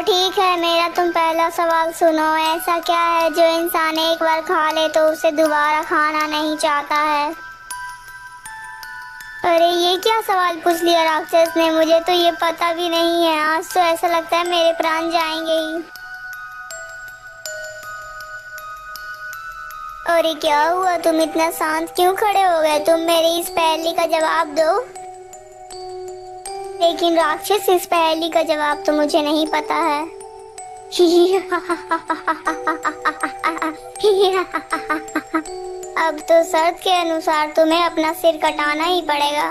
ठीक है, मेरा तुम पहला सवाल सुनो। ऐसा क्या है जो इंसान एक बार खा ले तो उसे दोबारा खाना नहीं चाहता है? अरे ये क्या सवाल पूछ लिया राक्षस ने, मुझे तो ये पता भी नहीं है। आज तो ऐसा लगता है मेरे प्राण जाएंगे ही। अरे क्या हुआ, तुम इतना शांत क्यों खड़े हो गए? तुम मेरी इस पहेली का जवाब दो। लेकिन राक्षस, इस पहेली का जवाब तो मुझे नहीं पता है। अब तो शर्त के अनुसार तुम्हें अपना सिर कटाना ही पड़ेगा।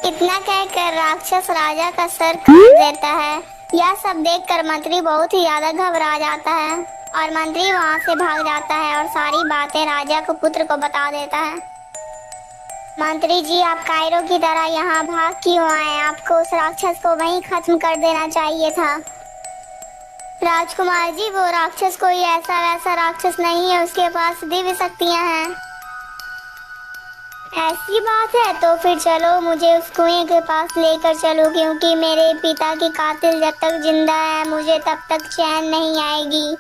इतना कहकर राक्षस राजा का सर काट देता है। यह सब देखकर मंत्री बहुत ही ज्यादा घबरा जाता है और मंत्री वहां से भाग जाता है और सारी बातें राजा को पुत्र को बता देता है। मंत्री जी, आप कायरों की तरह यहाँ भाग क्यों आए? आपको उस राक्षस को वहीं खत्म कर देना चाहिए था। राजकुमार जी, वो राक्षस कोई ऐसा वैसा राक्षस नहीं है, उसके पास दिव्य शक्तियाँ हैं। ऐसी बात है तो फिर चलो, मुझे उस कुएं के पास लेकर चलो, क्योंकि मेरे पिता की कातिल जब तक जिंदा है मुझे तब तक चैन नहीं आएगी।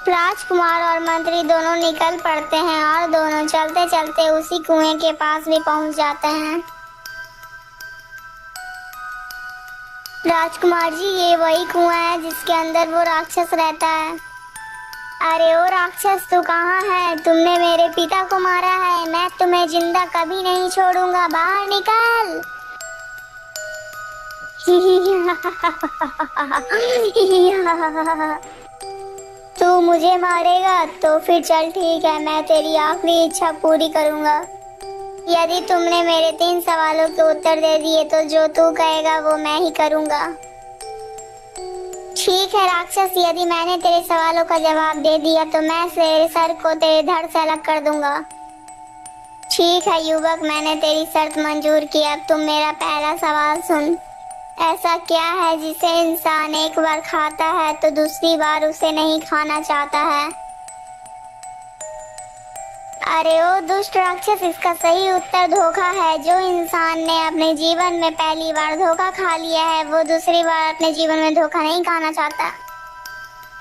राजकुमार और मंत्री दोनों निकल पड़ते हैं और दोनों चलते चलते उसी कुएं के पास भी पहुंच जाते हैं। राजकुमार जी, ये वही कुआं है जिसके अंदर वो राक्षस रहता है। अरे ओ राक्षस, तू कहाँ है? तुमने मेरे पिता को मारा है, मैं तुम्हें जिंदा कभी नहीं छोड़ूंगा, बाहर निकल। तू मुझे मारेगा तो फिर चल ठीक है, मैं तेरी आखिरी इच्छा पूरी करूंगा। यदि तुमने मेरे 3 सवालों के उत्तर दे दिए तो जो तू कहेगा वो मैं ही करूंगा। ठीक है राक्षस, यदि मैंने तेरे सवालों का जवाब दे दिया तो मैं तेरे सर को तेरे धड़ से अलग कर दूंगा। ठीक है युवक, मैंने तेरी शर्त मंजूर की। अब तुम मेरा पहला सवाल सुन। ऐसा क्या है जिसे इंसान एक बार खाता है तो दूसरी बार उसे नहीं खाना चाहता है? अरे ओ दुष्ट राक्षस, इसका सही उत्तर धोखा है। जो इंसान ने अपने जीवन में पहली बार धोखा खा लिया है वो दूसरी बार अपने जीवन में धोखा नहीं खाना चाहता।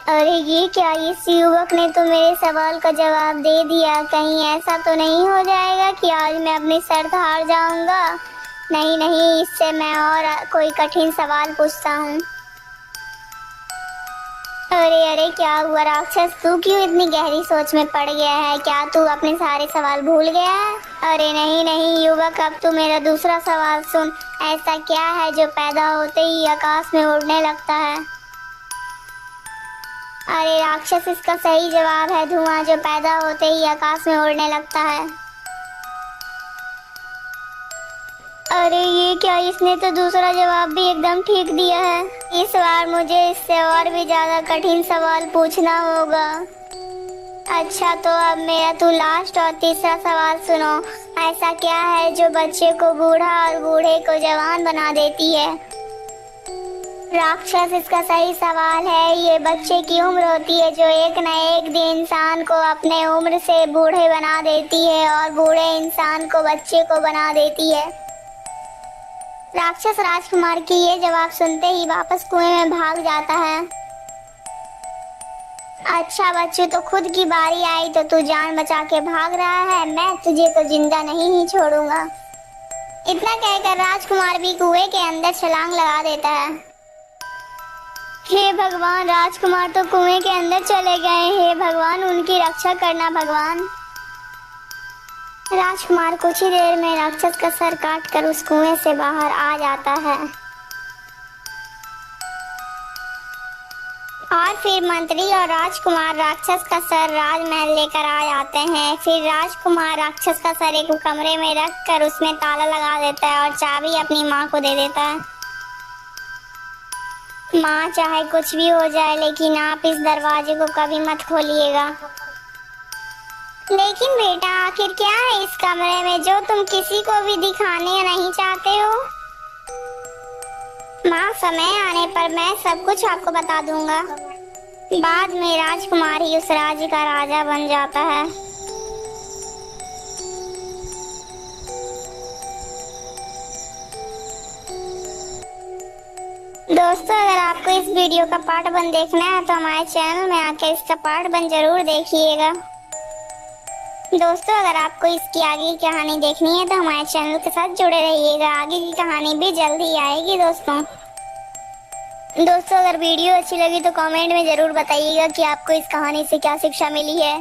अरे ये क्या, इस युवक ने तो मेरे सवाल का जवाब दे दिया। कहीं ऐसा तो नहीं हो जाएगा कि आज मैं अपनी शर्त हार जाऊंगा? नहीं नहीं, इससे मैं और कोई कठिन सवाल पूछता हूँ। अरे अरे क्या हुआ राक्षस, तू क्यों इतनी गहरी सोच में पड़ गया है? क्या तू अपने सारे सवाल भूल गया है? अरे नहीं नहीं युवक, अब तू मेरा दूसरा सवाल सुन। ऐसा क्या है जो पैदा होते ही आकाश में उड़ने लगता है? अरे राक्षस, इसका सही जवाब है धुआं, जो पैदा होते ही आकाश में उड़ने लगता है। अरे ये क्या, इसने तो दूसरा जवाब भी एकदम ठीक दिया है। इस बार मुझे इससे और भी ज्यादा कठिन सवाल पूछना होगा। अच्छा तो अब मेरा तू लास्ट और तीसरा सवाल सुनो। ऐसा क्या है जो बच्चे को बूढ़ा और बूढ़े को जवान बना देती है? राक्षस, इसका सही सवाल है ये बच्चे की उम्र होती है, जो एक न एक दिन इंसान को अपने उम्र से बूढ़े बना देती है और बूढ़े इंसान को बच्चे को बना देती है। राक्षस राजकुमार की ये जवाब सुनते ही वापस कुएं में भाग जाता है। अच्छा बच्चू, तो खुद की बारी आई तो तू जान बचा के भाग रहा है, मैं तुझे तो जिंदा नहीं ही छोड़ूंगा। इतना कहकर राजकुमार भी कुएं के अंदर छलांग लगा देता है। हे भगवान, राजकुमार तो कुएं के अंदर चले गए। हे भगवान, उनकी रक्षा करना भगवान। राजकुमार कुछ ही देर में राक्षस का सर काटकर उस कुएं से बाहर आ जाता है। और फिर मंत्री और राजकुमार राक्षस का सर राजमहल लेकर आ जाते हैं। फिर राजकुमार राक्षस का सर एक कमरे में रख कर उसमें ताला लगा देता है और चाबी अपनी माँ को दे देता है। माँ, चाहे कुछ भी हो जाए लेकिन आप इस दरवाजे को कभी मत खोलिएगा। लेकिन बेटा, आखिर क्या है इस कमरे में जो तुम किसी को भी दिखाने नहीं चाहते हो? माँ, समय आने पर मैं सब कुछ आपको बता दूंगा। बाद में राजकुमार ही उस राज्य का राजा बन जाता है। दोस्तों अगर आपको इस वीडियो का पार्ट 1 देखना है तो हमारे चैनल में आकर इसका पार्ट 1 जरूर देखिएगा। दोस्तों अगर आपको इसकी आगे की कहानी देखनी है तो हमारे चैनल के साथ जुड़े रहिएगा, आगे की कहानी भी जल्दी आएगी दोस्तों। दोस्तों अगर वीडियो अच्छी लगी तो कमेंट में ज़रूर बताइएगा कि आपको इस कहानी से क्या शिक्षा मिली है।